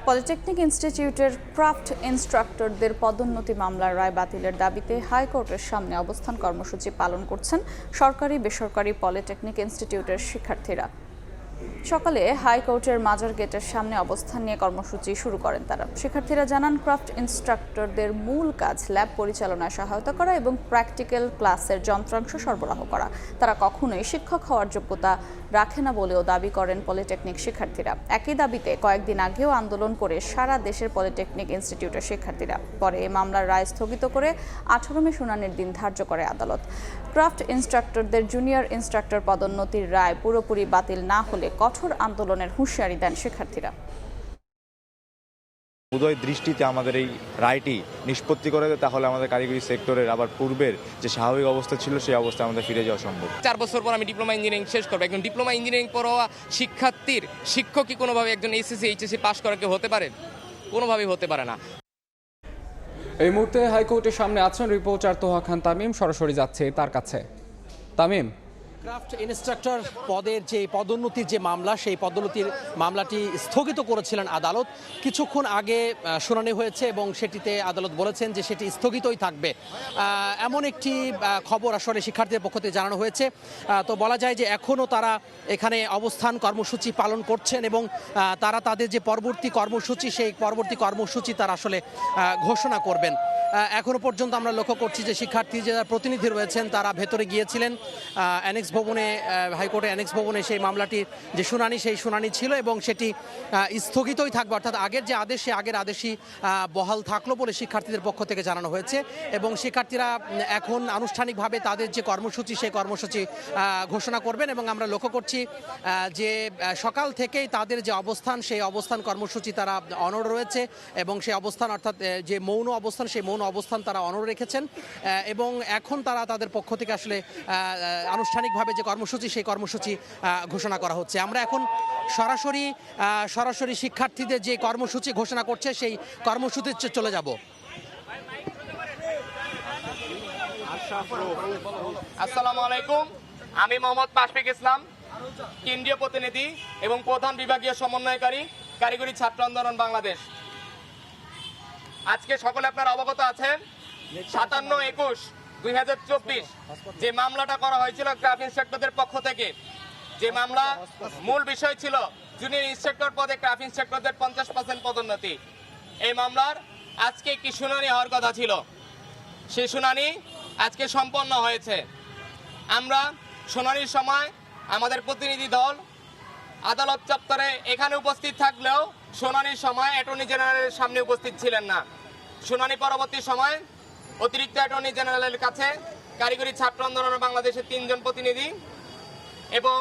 Polytechnic ইনস্টিটিউটের craft ইনস্ট্রাক্টরদের পদোন্নতি মামলার রায় বাতিলের দাবিতে হাইকোর্টের সামনে অবস্থান কর্মসূচি পালন করছেন সরকারি বেসরকারি পলিটেকনিক ইনস্টিটিউটের শিক্ষার্থীরা। সকালে হাইকোর্টের মাজার গেটের সামনে অবস্থান নিয়ে কর্মসূচি শুরু করেন তারা। শিক্ষার্থীরা জানান, ক্রাফট ইনস্ট্রাক্টরদের মূল কাজ ল্যাব পরিচালনায় সহায়তা করা এবং প্র্যাকটিক্যাল ক্লাসের যন্ত্রাংশ সরবরাহ করা। তারা কখনোই শিক্ষক হওয়ার যোগ্যতা রাখে না বলেও দাবি করেন পলিটেকনিক শিক্ষার্থীরা। একই দাবিতে কয়েকদিন আগেও আন্দোলন করে সারা দেশের পলিটেকনিক ইনস্টিটিউটের শিক্ষার্থীরা। পরে এই মামলার রায় স্থগিত করে 18 মে শুনানির দিন ধার্য করে আদালত। ক্রাফট ইনস্ট্রাক্টরদের জুনিয়র ইনস্ট্রাক্টর পদোন্নতির রায় পুরোপুরি বাতিল না হলে কঠোর আন্দোলনের হুঁশিয়ারি দেন শিক্ষার্থীরা। উদয় দৃষ্টিতে আমাদের এই রায়টি নিষ্পত্তি করে দেয়, তাহলে আমাদের কারিগরি সেক্টরের আবার পূর্বের যে স্বাভাবিক অবস্থা ছিল সেই অবস্থায় আমাদের ফিরে যাওয়া সম্ভব। 4 বছর পর আমি ডিপ্লোমা ইঞ্জিনিয়ারিং শেষ করবো। একজন ডিপ্লোমা ইঞ্জিনিয়ারিং পড়া শিক্ষার্থীর শিক্ষক কি কোনোভাবে একজন এইচএসসি পাশ করা কেউ হতে পারে? কোনোভাবেই হতে পারে না। এই মুহূর্তে হাইকোর্টের সামনে আছেন রিপোর্টার তোহা খান তামিম, সরাসরি যাচ্ছে তার কাছে। তামিম, ক্রাফট ইনস্ট্রাক্টর পদের যে পদোন্নতির যে মামলা, সেই পদোন্নতির মামলাটি স্থগিত করেছিলেন আদালত। কিছুক্ষণ আগে শুনানি হয়েছে এবং সেটিতে আদালত বলেছেন যে সেটি স্থগিতই থাকবে। এমন একটি খবর আসলে শিক্ষার্থীদের পক্ষ থেকে জানানো হয়েছে। তো বলা যায় যে এখনও তারা এখানে অবস্থান কর্মসূচি পালন করছেন এবং তারা তাদের যে পরবর্তী কর্মসূচি, সেই পরবর্তী কর্মসূচি তারা আসলে ঘোষণা করবেন। এখনো পর্যন্ত আমরা লক্ষ্য করছি যে শিক্ষার্থী যারা প্রতিনিধি রয়েছেন তারা ভেতরে গিয়েছিলেন অ্যানেক্স ভবনে, হাইকোর্টের অ্যানেক্স ভবনে সেই মামলাটির যে শুনানি, সেই শুনানি ছিল এবং সেটি স্থগিতই থাকবে, অর্থাৎ আগের যে আদেশ, সেই আগের আদেশই বহাল থাকলো বলে শিক্ষার্থীদের পক্ষ থেকে জানানো হয়েছে। এবং শিক্ষার্থীরা এখন আনুষ্ঠানিকভাবে তাদের যে কর্মসূচি, সেই কর্মসূচি ঘোষণা করবেন। এবং আমরা লক্ষ্য করছি যে সকাল থেকেই তাদের যে অবস্থান, সেই অবস্থান কর্মসূচি তারা অনড় রয়েছে এবং সেই অবস্থান, অর্থাৎ যে মৌন অবস্থান, সেই মৌন অবস্থান তারা অনড় রেখেছেন। এবং এখন তারা তাদের পক্ষ থেকে আসলে আনুষ্ঠানিকভাবে যে কর্মসূচি, সেই কর্মসূচি ঘোষণা করা হচ্ছে। আমরা এখন সরাসরি শিক্ষার্থীদের যে কর্মসূচি ঘোষণা করছে সেই কর্মসূচিতে চলে যাব। আসসালামু আলাইকুম, আমি মোহাম্মদ পাশফিক ইসলাম, কেন্দ্রীয় প্রতিনিধি এবং প্রধান বিভাগীয় সমন্বয়কারী, কারিগরি ছাত্র আন্দোলন বাংলাদেশ। আজকে সকলে আপনারা অবগত আছেন 57-21-2024 যে মামলাটা করা হয়েছিল ক্রাফট ইনস্ট্রাক্টরদের পক্ষ থেকে, যে মামলা মূল বিষয় ছিল জুনিয়র ইনস্ট্রাক্টর পদে ক্রাফট ইনস্ট্রাক্টরদের 50% পদোন্নতি। এই মামলার আজকে একটি শুনানি হওয়ার কথা ছিল, সেই শুনানি আজকে সম্পন্ন হয়েছে। আমরা শুনানির সময় আমাদের প্রতিনিধি দল আদালত চত্বরে এখানে উপস্থিত থাকলেও শুনানির সময় অ্যাটর্নি জেনারেলের সামনে উপস্থিত ছিলেন না। শুনানি পরবর্তী সময় অতিরিক্ত অ্যাটর্নি জেনারেলের কাছে কারিগরি ছাত্র আন্দোলন বাংলাদেশের 3 জন প্রতিনিধি এবং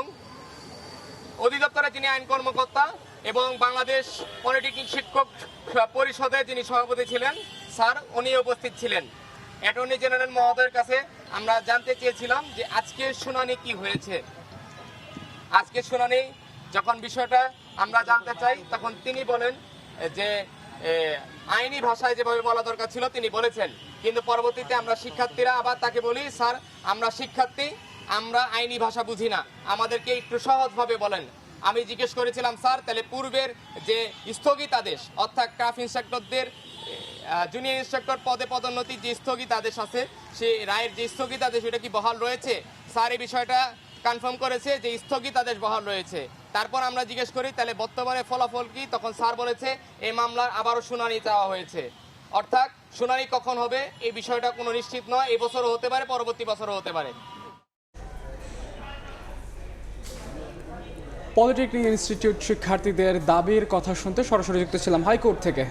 অধিদপ্তরে যিনি আইন কর্মকর্তা এবং বাংলাদেশ পলিটেকনিক শিক্ষক পরিষদের যিনি সভাপতি ছিলেন স্যার, উনি উপস্থিত ছিলেন। অ্যাটর্নি জেনারেল মহোদয়ের কাছে আমরা জানতে চেয়েছিলাম যে আজকের শুনানি কি হয়েছে। আজকের শুনানি যখন বিষয়টা আমরা জানতে চাই, তখন তিনি বলেন যে আইনি ভাষায় যেভাবে বলা দরকার ছিল তিনি বলেছেন, কিন্তু পরবর্তীতে আমরা শিক্ষার্থীরা আবার তাকে বলি, স্যার আমরা শিক্ষার্থী, আমরা আইনি ভাষা বুঝি না, আমাদেরকে একটু সহজভাবে বলেন। আমি জিজ্ঞেস করেছিলাম, স্যার তাহলে পূর্বের যে স্থগিতাদেশ, অর্থাৎ ক্রাফট ইনস্ট্রাক্টরদের জুনিয়র ইনস্ট্রাক্টর পদে পদোন্নতির যে স্থগিতাদেশ আছে, সেই রায়ের যে স্থগিতাদেশ ওটা কি বহাল রয়েছে? স্যার এই বিষয়টা কনফার্ম করেছে যে স্থগিতাদেশ বহাল রয়েছে। তারপর আমরা জিজ্ঞেস করি তাহলে বর্তমানে ফলাফল কি, তখন স্যার বলেছে এই মামলার আবারও শুনানি চাওয়া হয়েছে। অর্থাৎ শুনানি কখন হবে এই বিষয়টা কোনো নিশ্চিত নয়, এই বছরও হতে পারে, পরবর্তী বছরও হতে পারে। পলিটেকনিক ইনস্টিটিউট শিক্ষার্থীদের দাবির কথা শুনতে সরাসরি যুক্ত ছিলাম হাইকোর্ট থেকে।